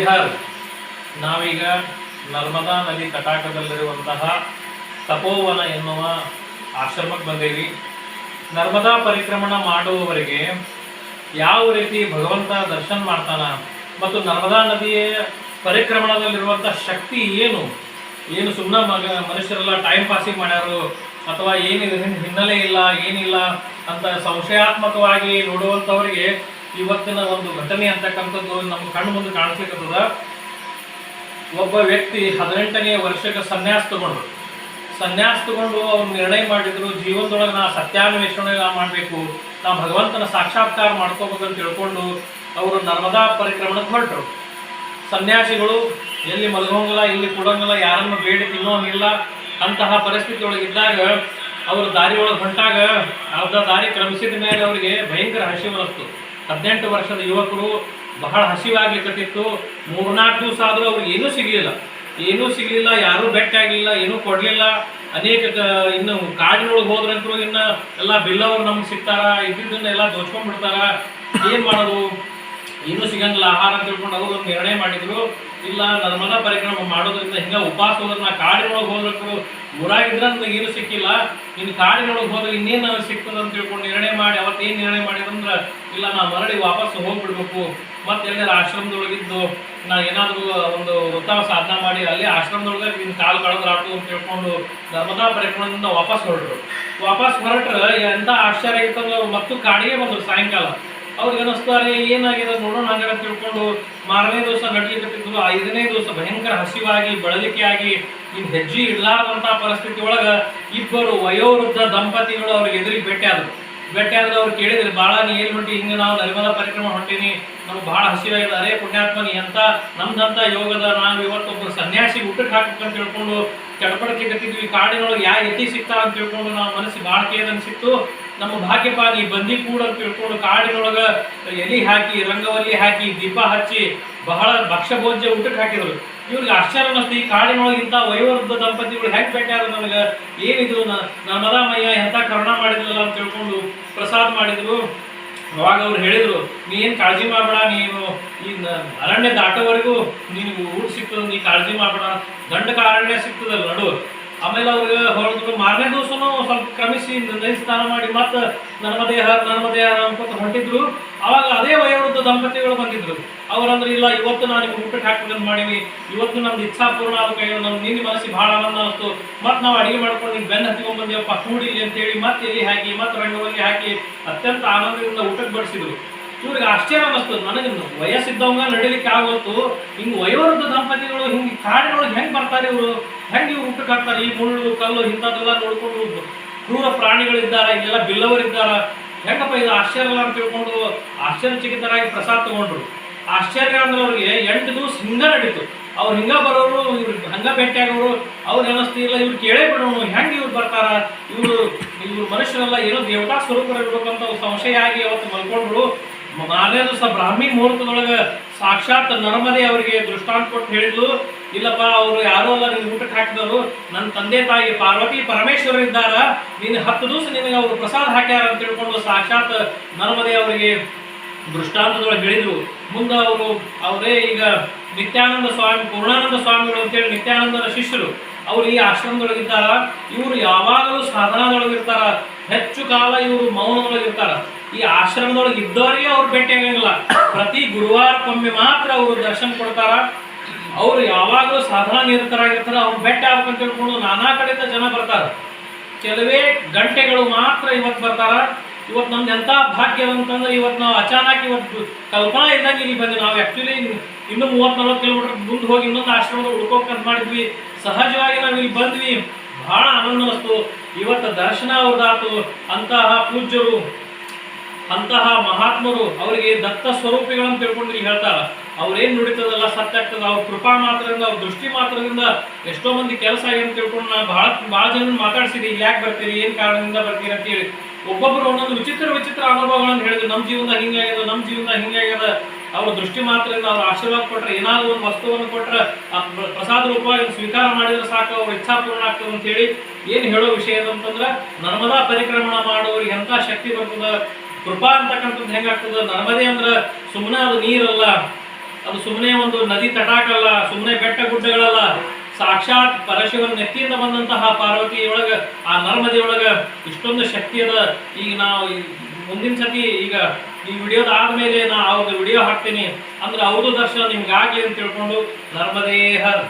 ಹರ್ ನಾವೀಗ ನರ್ಮದಾ ನದಿ ತಟಾಕದಲ್ಲಿರುವಂತಹ ತಪೋವನ ಎನ್ನುವ ಆಶ್ರಮಕ್ಕೆ ಬಂದೇವಿ. ನರ್ಮದಾ ಪರಿಕ್ರಮಣ ಮಾಡುವವರಿಗೆ ಯಾವ ರೀತಿ ಭಗವಂತ ದರ್ಶನ ಮಾಡ್ತಾನ ಮತ್ತು ನರ್ಮದಾ ನದಿಯ ಪರಿಕ್ರಮಣದಲ್ಲಿರುವಂಥ ಶಕ್ತಿ ಏನು ಏನು ಸುಮ್ಮನೆ ಮನುಷ್ಯರೆಲ್ಲ ಟೈಮ್ ಪಾಸಿಂಗ್ ಮಾಡ್ಯಾರು ಅಥವಾ ಏನಿದೆ ಹಿನ್ನೆಲೆ ಇಲ್ಲ ಏನಿಲ್ಲ ಅಂತ ಸಂಶಯಾತ್ಮಕವಾಗಿ ನೋಡುವಂಥವರಿಗೆ ಇವತ್ತಿನ ಒಂದು ಘಟನೆ ಅಂತಕ್ಕಂಥದ್ದು ನಮ್ಮ ಕಣ್ಣು ಮುಂದೆ ಕಾಣಿಸ್ಲಿಕ್ಕತ್ತದ. ಒಬ್ಬ ವ್ಯಕ್ತಿ 18ನೇ ವರ್ಷಕ್ಕೆ ಸನ್ಯಾಸ ತಗೊಂಡು ಅವ್ರು ನಿರ್ಣಯ ಮಾಡಿದ್ರು, ಜೀವನದೊಳಗೆ ನಾ ಸತ್ಯಾನ್ವೇಷಣೆ ಮಾಡಬೇಕು, ನಾ ಭಗವಂತನ ಸಾಕ್ಷಾತ್ಕಾರ ಮಾಡ್ಕೋಬೇಕಂತ ತಿಳ್ಕೊಂಡು ಅವರು ನರ್ಮದಾ ಪರಿಕ್ರಮಣಕ್ಕೆ ಹೊರಟರು. ಸನ್ಯಾಸಿಗಳು ಎಲ್ಲಿ ಮಲಗೋಂಗಿಲ್ಲ, ಇಲ್ಲಿ ಕೊಡೋಂಗಿಲ್ಲ, ಯಾರನ್ನು ಬೇಡಿ ತಿನ್ನೋಂಗಿಲ್ಲ, ಅಂತಹ ಪರಿಸ್ಥಿತಿ ಒಳಗಿದ್ದಾಗ ಅವರು ದಾರಿ ಒಳಗೆ ಹೊಂಟಾಗ ಅರ್ಧ ದಾರಿ ಕ್ರಮಿಸಿದ ಮೇಲೆ ಅವರಿಗೆ ಭಯಂಕರ ಹಸಿವು ಬರುತ್ತು. 18 ವರ್ಷದ ಯುವಕರು ಬಹಳ ಹಸಿವಾಗ್ಲಿಕ್ಕತ್ತಿತ್ತು. 3-4 ದಿವಸ ಆದರೂ ಅವ್ರಿಗೆ ಏನೂ ಸಿಗಲಿಲ್ಲ, ಯಾರೂ ಭೇಟಿ ಆಗಲಿಲ್ಲ, ಏನೂ ಕೊಡಲಿಲ್ಲ. ಅನೇಕ ಇನ್ನು ಕಾಡಿನೊಳಗೆ ಹೋದ್ರಂತೂ ಇನ್ನು ಎಲ್ಲ ಬಿಲ್ಲವರು ನಮ್ಗೆ ಸಿಗ್ತಾರ, ಇದ್ದಿದ್ದನ್ನೆಲ್ಲ ದೋಚ್ಕೊಂಡ್ಬಿಡ್ತಾರ, ಏನು ಮಾಡೋದು, ಏನೂ ಸಿಗಂಗಿಲ್ಲ ಆಹಾರ ಅಂತ ತಿಳ್ಕೊಂಡು ಅವರು ಒಂದು ನಿರ್ಣಯ ಮಾಡಿದ್ರು. ಇಲ್ಲ, ನರ್ಮದಾ ಪರಿಕ್ರಮ ಮಾಡೋದ್ರಿಂದ ಹಿಂಗೆ ಉಪವಾಸ ಹೋದ್ರೆ ನಾ ಕಾಡಿನೊಳಗೆ ಹೋಗ್ಬೇಕು, ಊರಾಗಿದ್ರೆ ನನಗೆ ಏನೂ ಸಿಕ್ಕಿಲ್ಲ, ಇನ್ನು ಕಾಡಿನೊಳಗೆ ಹೋದ್ರೆ ಇನ್ನೇನು ನನಗೆ ಸಿಗ್ತದೆ ಅಂತ ತಿಳ್ಕೊಂಡು ನಿರ್ಣಯ ಮಾಡಿ ಅವತ್ತೇನು ನಿರ್ಣಯ ಮಾಡಿದಂದ್ರೆ ಇಲ್ಲ, ನಾ ಮರಳಿ ವಾಪಸ್ ಹೋಗ್ಬಿಡ್ಬೇಕು, ಮತ್ತೆ ಎಲ್ಲರ ಆಶ್ರಮದೊಳಗಿದ್ದು ನಾ ಏನಾದರೂ ಒಂದು ವೃತ್ತ ಸಾಧನ ಮಾಡಿ ಅಲ್ಲಿ ಆಶ್ರಮದೊಳಗೆ ಇನ್ನು ಕಾಲು ಕಳೆದ್ರಾಟು ಅಂತ ತಿಳ್ಕೊಂಡು ನರ್ಮದಾ ಪರಿಕ್ರಮದಿಂದ ವಾಪಸ್ ಹೊರಟ್ರೆ ಎಂಥ ಆಶ್ಚರ್ಯ ಆಗಿತ್ತಂದ್ರೆ ಅವ್ರು ಮತ್ತು ಕಾಡಿಗೆ ಬಂದರು. ಸಾಯಂಕಾಲ ಅವ್ರಿಗೆ ಅನ್ನಿಸ್ತಾರೆ ಏನಾಗಿದೆ ನೋಡೋಣ ಹಂಗಾರೆ ಅಂತ ತಿಳ್ಕೊಂಡು ಮಾರನೇ ದಿವಸ ನಡ್ಲಿಕ್ಕತ್ತಿದ್ರು. 5ನೇ ದಿವಸ ಭಯಂಕರ ಹಸಿವಾಗಿ ಬಳಲಿಕೆಯಾಗಿ ಇನ್ನು ಹೆಜ್ಜೆ ಇಡಲಾರದಂಥ ಪರಿಸ್ಥಿತಿ ಒಳಗೆ ಇಬ್ಬರು ವಯೋವೃದ್ಧ ದಂಪತಿಗಳು ಅವ್ರಿಗೆ ಎದುರಿಗೆ ಭೇಟಿಯಾದ್ರೆ ಅವ್ರು ಕೇಳಿದ್ರು, ಭಾಳ ನೀ ಏನು ಹೊಂಟಿ, ಹಿಂಗೆ ನಾವು ನರ್ಮದಾ ಪರಿಕ್ರಮ ಹೊಂಟೀನಿ, ನಮ್ಗೆ ಭಾಳ ಹಸಿವಾಗಿದೆ, ಅರೇ ಪುಣ್ಯಾತ್ಮನಿ ಅಂತ ನಮ್ದಂತ ಯೋಗದ ನಾವು ಇವತ್ತೊಬ್ಬರು ಸನ್ಯಾಸಿ ಊಟಕ್ಕೆ ಹಾಕ್ಬೇಕಂತ ತಿಳ್ಕೊಂಡು ಚಡಪಡಿಕೆಗತ್ತಿದ್ವಿ, ಕಾಡಿನೊಳಗೆ ಯಾವ ಎತ್ತಿ ಸಿಗ್ತಾ ಅಂತ ತಿಳ್ಕೊಂಡು ನಾವು ಮನಸ್ಸು ಭಾಳ ಕೇದ್ ಅನಿಸಿತ್ತು, ನಮ್ಮ ಭಾಗ್ಯಪ್ಪ ನೀ ಬಂದಿ ಕೂಡ ಅಂತ ತಿಳ್ಕೊಂಡು ಕಾಡಿನೊಳಗೆ ಎಲೆ ಹಾಕಿ ರಂಗವಲ್ಲಿ ಹಾಕಿ ದೀಪ ಹಚ್ಚಿ ಬಹಳ ಭಕ್ಷ್ಯಭೋಜ್ಯ ಊಟಕ್ಕೆ ಹಾಕಿದ್ರು. ಇವ್ರಿಗೆ ಆಶ್ಚರ್ಯ ಅನ್ನಿಸ್ತು, ಈ ಕಾಡಿನೊಳಗೆ ಇಂಥ ವಯೋವೃದ್ಧ ದಂಪತಿಗಳು ಹೆಂಗೆ ಭೇಟಿಯಾದ್ರು, ನನಗೆ ಏನಿದು ನರ್ಮದಾಮಯ್ಯ ಎಂಥ ಕರುಣ ಮಾಡಿದ್ರಲ್ಲ ಅಂತ ತಿಳ್ಕೊಂಡು ಪ್ರಸಾದ ಮಾಡಿದ್ರು. ಅವಾಗ ಅವ್ರು ಹೇಳಿದ್ರು, ನೀ ಏನು ಕಾಳಜಿ ಮಾಡಬೇಡ, ನೀನು ಈ ಅರಣ್ಯ ದಾಟೋವರೆಗೂ ನಿನಗೆ ಊಟ ಸಿಗ್ತದೆ, ನೀ ಕಾಳಜಿ ಮಾಡಬೇಡ, ದಂಡಕ ಅರಣ್ಯ ಸಿಗ್ತದಲ್ಲ ನಡು. ಆಮೇಲೆ ಅವ್ರಿಗೆ ಹೊರದ್ರು. ಮಾರನೇ ದಿವಸನೂ ಸ್ವಲ್ಪ ಕ್ರಮಿಸಿ ನದಿ ಸ್ನಾನ ಮಾಡಿ ಮತ್ತೆ ನರ್ಮದೇ ಹರ ಅನ್ಕೊತ ಹೊಂಟಿದ್ರು. ಅವಾಗ ಅದೇ ವಯೋವೃದ್ಧ ದಂಪತಿಗಳು ಬಂದಿದ್ರು. ಅವರಂದ್ರೆ, ಇಲ್ಲ ಇವತ್ತು ನಾನು ನಿಮ್ಗೆ ಊಟಕ್ಕೆ ಹಾಕ್ಬೇಕಂತ ಮಾಡೀನಿ, ಇವತ್ತು ನಮ್ದು ಇಚ್ಛಾಪೂರ್ಣ ಆಗಬೇಕು, ನಮ್ಗೆ ನಿನ್ನ ಮನಸ್ಸಿಗೆ ಭಾಳ ಆನಂದ ಅನಿಸ್ತು, ಮತ್ತು ನಾವು ಅಡುಗೆ ಮಾಡ್ಕೊಂಡು ನಿಮ್ಗೆ ಬೆನ್ನು ಹತ್ಕೊಂಡು ಬಂದೇವಪ್ಪ ಕೂಡಿಲಿ ಅಂತೇಳಿ ಮತ್ತೆ ಎಲ್ಲಿ ಹಾಕಿ ಮತ್ತೆ ರಂಗವಲ್ಲಿ ಹಾಕಿ ಅತ್ಯಂತ ಆನಂದದಿಂದ ಊಟಕ್ಕೆ ಬಡಿಸಿದ್ರು. ಇವ್ರಿಗೆ ಆಶ್ಚರ್ಯ ಅನ್ನಿಸ್ತು, ನನಗೆ ವಯಸ್ಸಿದ್ದವಂಗ ನಡಿಲಿಕ್ಕೆ ಆಗೋತ್ತು, ಹಿಂಗೆ ವಯೋವೃದ್ಧ ದಂಪತಿಗಳು ಹಿಂಗೆ ಕಾಡಿನೊಳಗೆ ಹೆಂಗೆ ಬರ್ತಾರೆ, ಇವರು ಹೆಂಗೆ ಇವ್ರು ಊಟಕ್ಕೆ ಹಾಕ್ತಾರೆ, ಈ ಮುಳ್ಳು ಕಲ್ಲು ಇಂಥದ್ದೆಲ್ಲ ನೋಡ್ಕೊಂಡು ಕ್ರೂರ ಪ್ರಾಣಿಗಳಿದ್ದಾರೆ, ಇಲ್ಲೆಲ್ಲ ಬಿಲ್ಲವರಿದ್ದಾರ, ಹೆಂಗಪ್ಪ ಇದು ಆಶ್ಚರ್ಯ ಅಂತ ತಿಳ್ಕೊಂಡು ಆಶ್ಚರ್ಯಚಕಿತರಾಗಿ ಪ್ರಸಾದ ತಗೊಂಡ್ರು. ಆಶ್ಚರ್ಯ ಅಂದ್ರೆ ಅವ್ರಿಗೆ 8 ದಿವಸ ಹಿಂಗೆ ನಡೀತು. ಅವ್ರು ಹಿಂಗೆ ಬರೋರು, ಇವ್ರು ಹಂಗೆ ಭೇಟಿಯಾಗೋರು, ಅವ್ರು ಅನ್ನಿಸ್ತಿಲ್ಲ, ಇವ್ರು ಕೇಳೇ ಬಿಡೋನು ಹೆಂಗೆ ಇವ್ರು ಬರ್ತಾರ, ಇವರು ಮನುಷ್ಯರೆಲ್ಲ ಏನೋ ದೇವತಾ ಸ್ವರೂಪರಿರ್ಬೇಕಂತ ಸಂಶಯ ಆಗಿ ಅವತ್ತು ಮಲ್ಕೊಂಡ್ರು. ಮಾರನೇ ದಿವಸ ಬ್ರಾಹ್ಮಿ ಮುಹೂರ್ತದೊಳಗೆ ಸಾಕ್ಷಾತ್ ನರ್ಮದೆ ಅವರಿಗೆ ದೃಷ್ಟಾಂತ ಕೊಟ್ಟು ಹೇಳಿದ್ಲು, ಇಲ್ಲಪ್ಪ ಅವರು ಯಾರೋ ಅಲ್ಲ, ನಿಮ್ಗೆ ಊಟಕ್ಕೆ ಹಾಕಿದವರು ನನ್ನ ತಂದೆ ತಾಯಿ ಪಾರ್ವತಿ ಪರಮೇಶ್ವರ ಇದ್ದಾರ, ನೀನು 10 ದಿವಸ ನಿನಗೆ ಅವರು ಪ್ರಸಾದ ಹಾಕ್ಯಾರ ಅಂತ ತಿಳ್ಕೊಂಡು ಸಾಕ್ಷಾತ್ ನರ್ಮದೆ ಅವರಿಗೆ ದೃಷ್ಟಾಂತದೊಳಗೆ ಹೇಳಿದ್ರು. ಮುಂದೆ ಅವರೇ ಈಗ ನಿತ್ಯಾನಂದ ಸ್ವಾಮಿ, ಪೂರ್ಣಾನಂದ ಸ್ವಾಮಿಗಳು ಅಂತೇಳಿ ನಿತ್ಯಾನಂದರ ಶಿಷ್ಯರು, ಅವ್ರು ಈ ಆಶ್ರಮದೊಳಗಿದ್ದಾರ. ಇವರು ಯಾವಾಗಲೂ ಸಾಧನದೊಳಗಿರ್ತಾರ, ಹೆಚ್ಚು ಕಾಲ ಇವರು ಮೌನದೊಳಗಿರ್ತಾರ. ಈ ಆಶ್ರಮದೊಳಗೆ ಇದ್ದವರಿಗೆ ಅವ್ರು ಭೇಟಿ ಆಗಂಗಿಲ್ಲ, ಪ್ರತಿ ಗುರುವಾರಕ್ಕೊಮ್ಮೆ ಮಾತ್ರ ಅವರು ದರ್ಶನ ಕೊಡ್ತಾರ. ಅವರು ಯಾವಾಗಲೂ ಸಾಧನಾ ನಿರತರಾಗಿರ್ತಾರೆ. ಅವ್ರು ಭೇಟಿ ಆಗ್ಬೇಕಂತ ತಿಳ್ಕೊಂಡು ನಾನಾ ಕಡೆಯಿಂದ ಜನ ಬರ್ತಾರ. ಕೆಲವೇ ಗಂಟೆಗಳು ಮಾತ್ರ ಇವತ್ತು ಬರ್ತಾರ. ಇವತ್ತು ನಮ್ದು ಎಂಥ ಭಾಗ್ಯ ಅಂತಂದ್ರೆ ಇವತ್ತು ನಾವು ಅಚಾನಕ್ ಇವತ್ತು ಕಲ್ಪನಾ ಇದ್ದಂಗೆ ಇಲ್ಲಿ ಬಂದ್ವಿ. ನಾವು ಆ್ಯಕ್ಚುಲಿ ಇನ್ನೂ 30-40 ಕಿಲೋಮೀಟರ್ ಮುಂದೆ ಹೋಗಿ ಇನ್ನೊಂದು ಆಶ್ರಮದಲ್ಲಿ ಹುಡ್ಕೋಕಂತ ಮಾಡಿದ್ವಿ. ಸಹಜವಾಗಿ ನಾವು ಇಲ್ಲಿ ಬಂದ್ವಿ, ಬಹಳ ಆನಂದ ಅನಿಸ್ತು. ಇವತ್ತು ದರ್ಶನ ಅವ್ರದ್ದಾತು. ಅಂತಹ ಪೂಜ್ಯರು, ಅಂತಹ ಮಹಾತ್ಮರು, ಅವರಿಗೆ ದತ್ತ ಸ್ವರೂಪಿಗಳಂತ ತಿಳ್ಕೊಂಡು ಹೇಳ್ತಾರ. ಅವ್ರೇನು ನುಡಿತದಲ್ಲ ಸತ್ಯ ಆಗ್ತದೆ. ಅವ್ರ ಕೃಪಾ ಮಾತ್ರದಿಂದ, ಅವ್ರ ದೃಷ್ಟಿ ಮಾತ್ರದಿಂದ ಎಷ್ಟೋ ಮಂದಿ ಕೆಲಸ ಆಗಿ ಅಂತ ತಿಳ್ಕೊಂಡು ನಾ ಭಾಳ ಜನ ಮಾತಾಡ್ಸಿದ್ವಿ, ಇಲ್ಲಿ ಯಾಕೆ ಬರ್ತೀರಿ, ಏನು ಕಾರಣದಿಂದ ಬರ್ತೀರಿ ಅಂತೇಳಿ. ಒಬ್ಬೊಬ್ಬರು ಒಂದೊಂದು ವಿಚಿತ್ರ ಅನುಭವಗಳನ್ನು ಹೇಳಿದ್ರು. ನಮ್ಮ ಜೀವನದಾಗ ಹಿಂಗಾಗ್ಯದ, ಅವ್ರ ದೃಷ್ಟಿ ಮಾತ್ರದಿಂದ ಅವ್ರ ಆಶೀರ್ವಾದ ಕೊಟ್ಟರೆ, ಏನಾದರೂ ಒಂದು ವಸ್ತುವನ್ನು ಕೊಟ್ಟರೆ ಪ್ರಸಾದ ರೂಪವಾಗಿ ಸ್ವೀಕಾರ ಮಾಡಿದ್ರೆ ಸಾಕು, ಅವ್ರ ಇಚ್ಛಾ ಪೂರ್ಣ ಆಗ್ತದೆ ಅಂತೇಳಿ ಏನು ಹೇಳೋ ವಿಷಯ ಅಂತಂದ್ರೆ, ನರ್ಮದಾ ಪರಿಕ್ರಮಣ ಮಾಡೋರಿಗೆ ಎಂಥ ಶಕ್ತಿ ಬರ್ತದೆ, ಕೃಪಾ ಅಂತಕ್ಕಂಥದ್ದು ಹೆಂಗಾಗ್ತದೆ. ನರ್ಮದೆ ಅಂದ್ರೆ ಸುಮ್ಮನೆ ಅದು ನೀರಲ್ಲ, ಅದು ಸುಮ್ಮನೆ ಒಂದು ನದಿ ತಟಾಕಲ್ಲ, ಸುಮ್ಮನೆ ಬೆಟ್ಟ ಗುಡ್ಡಗಳಲ್ಲ, ಸಾಕ್ಷಾತ್ ಪರಶಿವನ ನೆತ್ತಿಯಿಂದ ಬಂದಂತಹ ಪಾರ್ವತಿಯೊಳಗ ಆ ನರ್ಮದೆಯೊಳಗ ಇಷ್ಟೊಂದು ಶಕ್ತಿ ಅದ. ಈಗ ನಾವು ಮುಂದಿನ ಸತಿ ಈಗ ಈ ವಿಡಿಯೋದ ಆದ್ಮೇಲೆ ನಾ ಅವ್ರದ್ದು ವಿಡಿಯೋ ಹಾಕ್ತೀನಿ ಅಂದ್ರೆ ಅವ್ರದ್ದು ದರ್ಶನ ನಿಮ್ಗೆ ಆಗ್ಲಿ ಅಂತ ತಿಳ್ಕೊಂಡು ನರ್ಮದೇ ಹರ್.